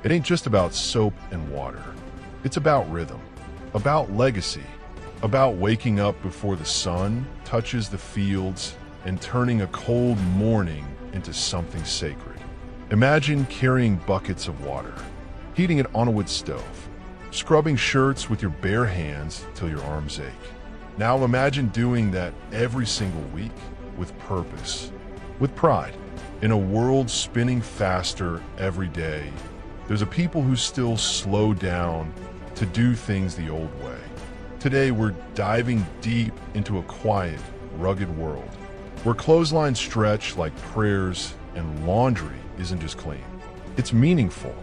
It ain't just about soap and water. It's about rhythm, about legacy, about waking up before the sun touches the fields and turning a cold morning into something sacred. Imagine carrying buckets of water, heating it on a wood stove, scrubbing shirts with your bare hands till your arms ache. Now imagine doing that every single week with purpose, with pride. In a world spinning faster every day, there's a people who still slow down to do things the old way. Today, we're diving deep into a quiet, rugged world where clotheslines stretch like prayers and laundry isn't just clean. It's meaningful.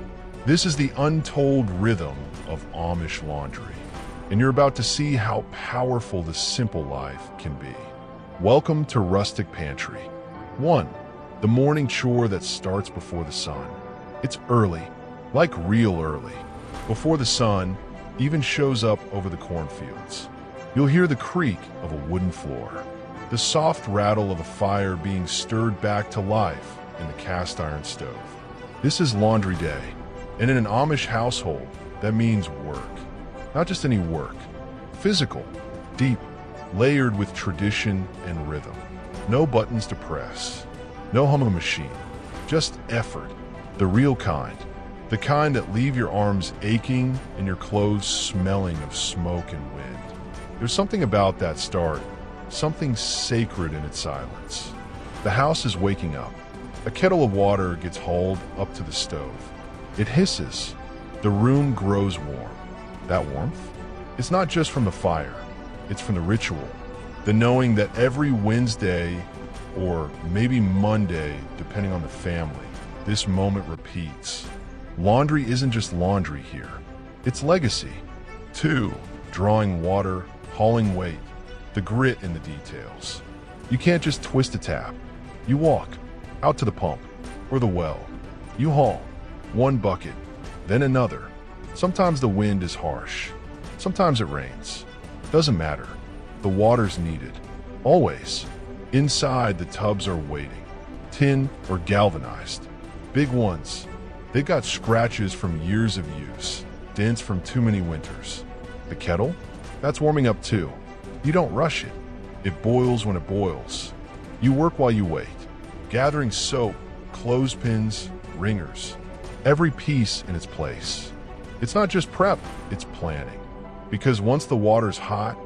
This is the untold rhythm of Amish laundry, and you're about to see how powerful the simple life can be. Welcome to Rustic Pantry. 1. The morning chore that starts before the sun. It's early, like real early, before the sun even shows up over the cornfields. You'll hear the creak of a wooden floor, the soft rattle of a fire being stirred back to life in the cast iron stove. This is laundry day, and in an Amish household, that means work. Not just any work, physical, deep, layered with tradition and rhythm. No buttons to press, no hum of a machine, just effort, the real kind. The kind that leave your arms aching and your clothes smelling of smoke and wind. There's something about that start, something sacred in its silence. The house is waking up. A kettle of water gets hauled up to the stove. It hisses. The room grows warm. That warmth? It's not just from the fire. It's from the ritual. The knowing that every Wednesday, or maybe Monday, depending on the family, this moment repeats. Laundry isn't just laundry here. It's legacy. 2. Drawing water, hauling weight, the grit in the details. You can't just twist a tap. You walk out to the pump or the well. You haul one bucket, then another. Sometimes the wind is harsh. Sometimes it rains. Doesn't matter. The water's needed. Always. Inside, the tubs are waiting. Tin or galvanized. Big ones. They've got scratches from years of use, dents from too many winters. The kettle? That's warming up too. You don't rush it. It boils when it boils. You work while you wait, gathering soap, clothespins, wringers. Every piece in its place. It's not just prep, it's planning. Because once the water's hot,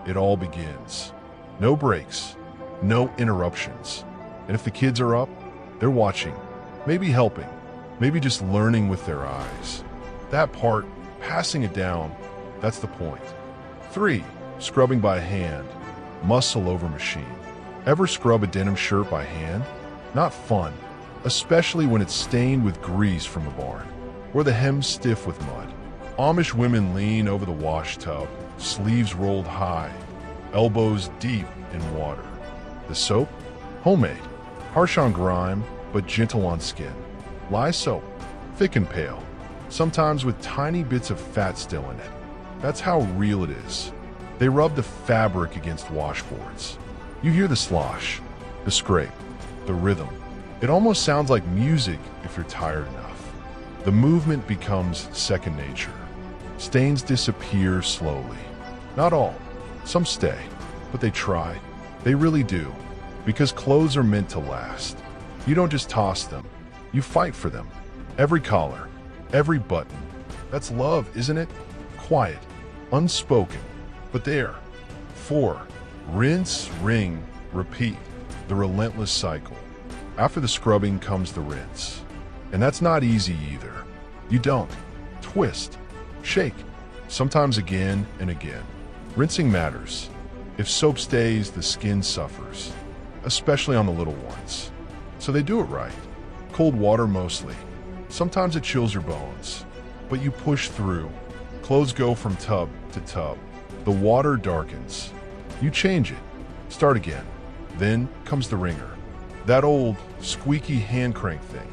it all begins. No breaks, no interruptions. And if the kids are up, they're watching, maybe helping. Maybe just learning with their eyes. That part, passing it down, that's the point. 3. Scrubbing by hand, muscle over machine. Ever scrub a denim shirt by hand? Not fun, especially when it's stained with grease from the barn, or the hem stiff with mud. Amish women lean over the wash tub, sleeves rolled high, elbows deep in water. The soap? Homemade, harsh on grime, but gentle on skin. Lye soap, thick and pale, sometimes with tiny bits of fat still in it. That's how real it is. They rub the fabric against washboards. You hear the slosh, the scrape, the rhythm. It almost sounds like music if you're tired enough. The movement becomes second nature. Stains disappear slowly. Not all. Some stay, but they try. They really do. Because clothes are meant to last. You don't just toss them. You fight for them. Every collar, every button. That's love, isn't it? Quiet, unspoken, but there. 4. Rinse, wring, repeat. The relentless cycle. After the scrubbing comes the rinse. And that's not easy either. You don't. Twist. Shake. Sometimes again and again. Rinsing matters. If soap stays, the skin suffers. Especially on the little ones. So they do it right. Cold water mostly. Sometimes it chills your bones. But you push through. Clothes go from tub to tub. The water darkens. You change it. Start again. Then comes the wringer. That old, squeaky hand crank thing.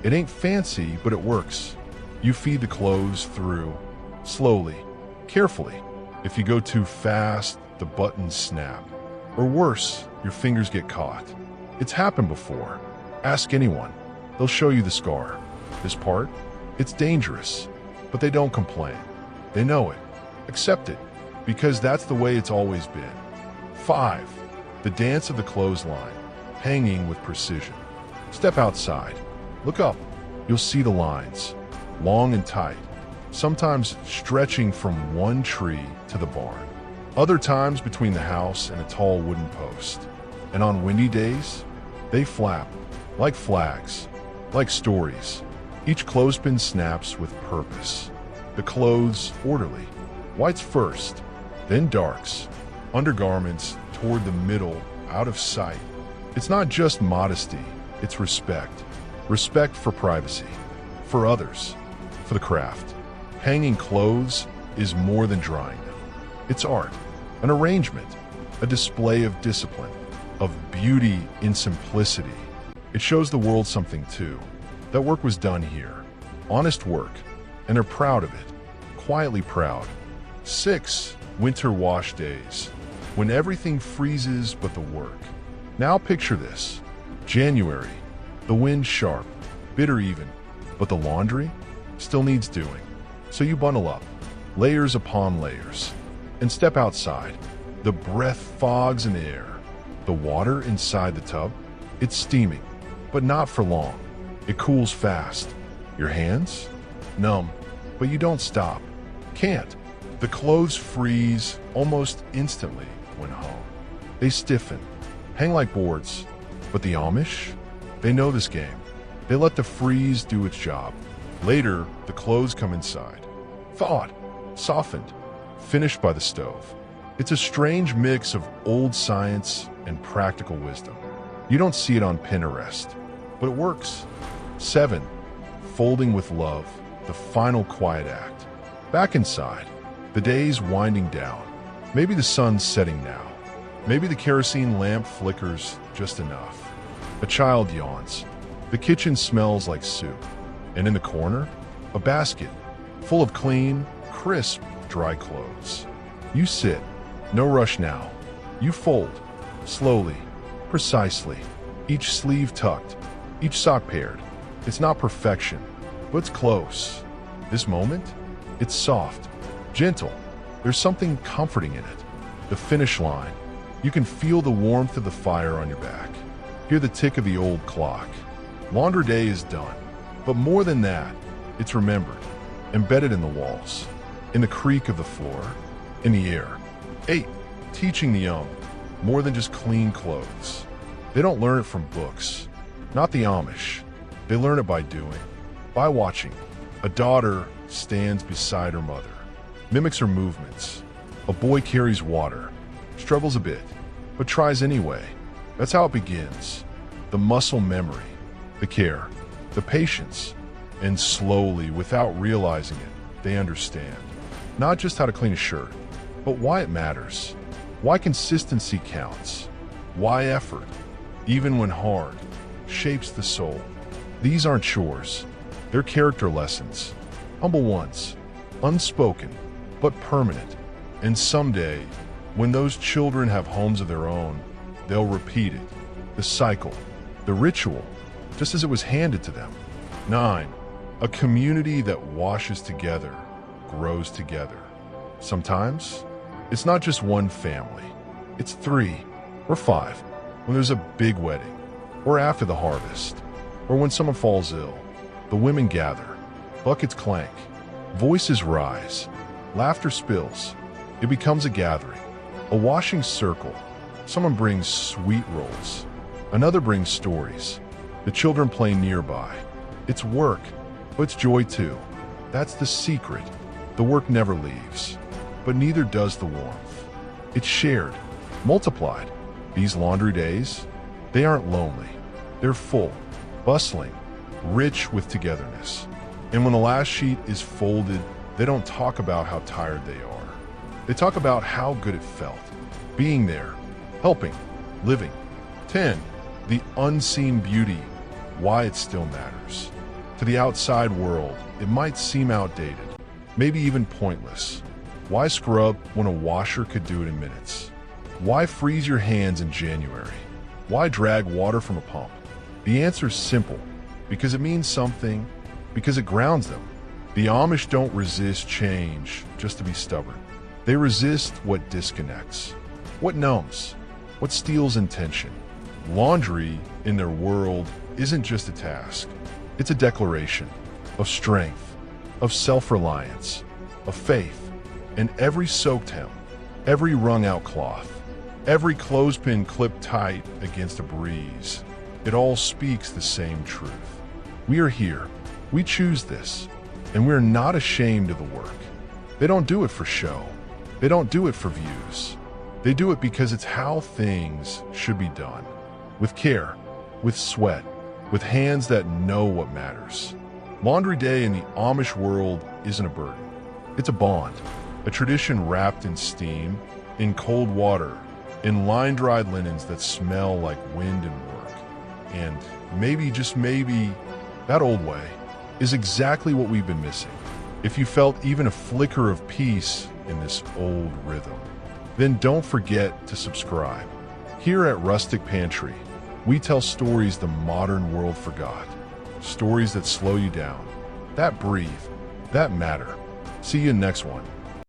It ain't fancy, but it works. You feed the clothes through. Slowly. Carefully. If you go too fast, the buttons snap. Or worse, your fingers get caught. It's happened before. Ask anyone. They'll show you the scar. This part? It's dangerous, but they don't complain. They know it, accept it, because that's the way it's always been. 5. The dance of the clothesline, hanging with precision. Step outside. Look up. You'll see the lines, long and tight, sometimes stretching from one tree to the barn, other times between the house and a tall wooden post. And on windy days, they flap, like flags, like stories. Each clothespin snaps with purpose. The clothes orderly, whites first, then darks, undergarments toward the middle, out of sight. It's not just modesty, it's respect. Respect for privacy, for others, for the craft. Hanging clothes is more than drying them. It's art, an arrangement, a display of discipline, of beauty in simplicity. It shows the world something too. That work was done here. Honest work, and they're proud of it. Quietly proud. 6. Winter wash days, when everything freezes but the work. Now picture this. January. The wind sharp, bitter even, but the laundry still needs doing. So you bundle up, layers upon layers, and step outside. The breath fogs in the air. The water inside the tub, it's steaming, but not for long. It cools fast. Your hands? Numb, but you don't stop. Can't. The clothes freeze almost instantly when hung. They stiffen, hang like boards. But the Amish? They know this game. They let the freeze do its job. Later, the clothes come inside. Thawed, softened, finished by the stove. It's a strange mix of old science and practical wisdom. You don't see it on Pinterest, but it works. 7. Folding with love, the final quiet act. Back inside, the day's winding down. Maybe the sun's setting now. Maybe the kerosene lamp flickers just enough. A child yawns. The kitchen smells like soup. And in the corner, a basket full of clean, crisp, dry clothes. You sit. No rush now. You fold. Slowly. Precisely. Each sleeve tucked. Each sock paired. It's not perfection, but it's close. This moment, it's soft. Gentle. There's something comforting in it. The finish line. You can feel the warmth of the fire on your back. Hear the tick of the old clock. Laundry day is done. But more than that, it's remembered, embedded in the walls, in the creak of the floor, in the air. 8. Teaching the young, more than just clean clothes. They don't learn it from books. Not the Amish. They learn it by doing, by watching. A daughter stands beside her mother, mimics her movements. A boy carries water, struggles a bit, but tries anyway. That's how it begins. The muscle memory, the care, the patience, and slowly, without realizing it, they understand. Not just how to clean a shirt, but why it matters, why consistency counts, why effort, even when hard, shapes the soul. These aren't chores, they're character lessons, humble ones, unspoken, but permanent. And someday, when those children have homes of their own, they'll repeat it, the cycle, the ritual, just as it was handed to them. 9. A community that washes together, grows together. Sometimes, it's not just one family. It's 3 or 5 when there's a big wedding, or after the harvest, or when someone falls ill. The women gather, buckets clank, voices rise, laughter spills. It becomes a gathering, a washing circle. Someone brings sweet rolls, another brings stories. The children play nearby. It's work, but it's joy too. That's the secret. The work never leaves, but neither does the warmth. It's shared, multiplied. These laundry days, they aren't lonely. They're full, bustling, rich with togetherness. And when the last sheet is folded, they don't talk about how tired they are. They talk about how good it felt, being there, helping, living. 10. The unseen beauty, why it still matters. To the outside world, it might seem outdated, maybe even pointless. Why scrub when a washer could do it in minutes? Why freeze your hands in January? Why drag water from a pump? The answer is simple, because it means something because it grounds them. The Amish don't resist change just to be stubborn. They resist what disconnects, what numbs, what steals intention. Laundry in their world isn't just a task. It's a declaration of strength, of self-reliance, of faith. And every soaked hem, every wrung-out cloth, every clothespin clipped tight against a breeze, it all speaks the same truth. We are here. We choose this. And we're not ashamed of the work. They don't do it for show. They don't do it for views. They do it because it's how things should be done. With care, with sweat, with hands that know what matters. Laundry day in the Amish world isn't a burden. It's a bond, a tradition wrapped in steam, in cold water, in line-dried linens that smell like wind and work. And maybe, just maybe, that old way is exactly what we've been missing. If you felt even a flicker of peace in this old rhythm, then don't forget to subscribe. Here at Rustic Pantry, we tell stories the modern world forgot. Stories that slow you down, that breathe, that matter. See you next one.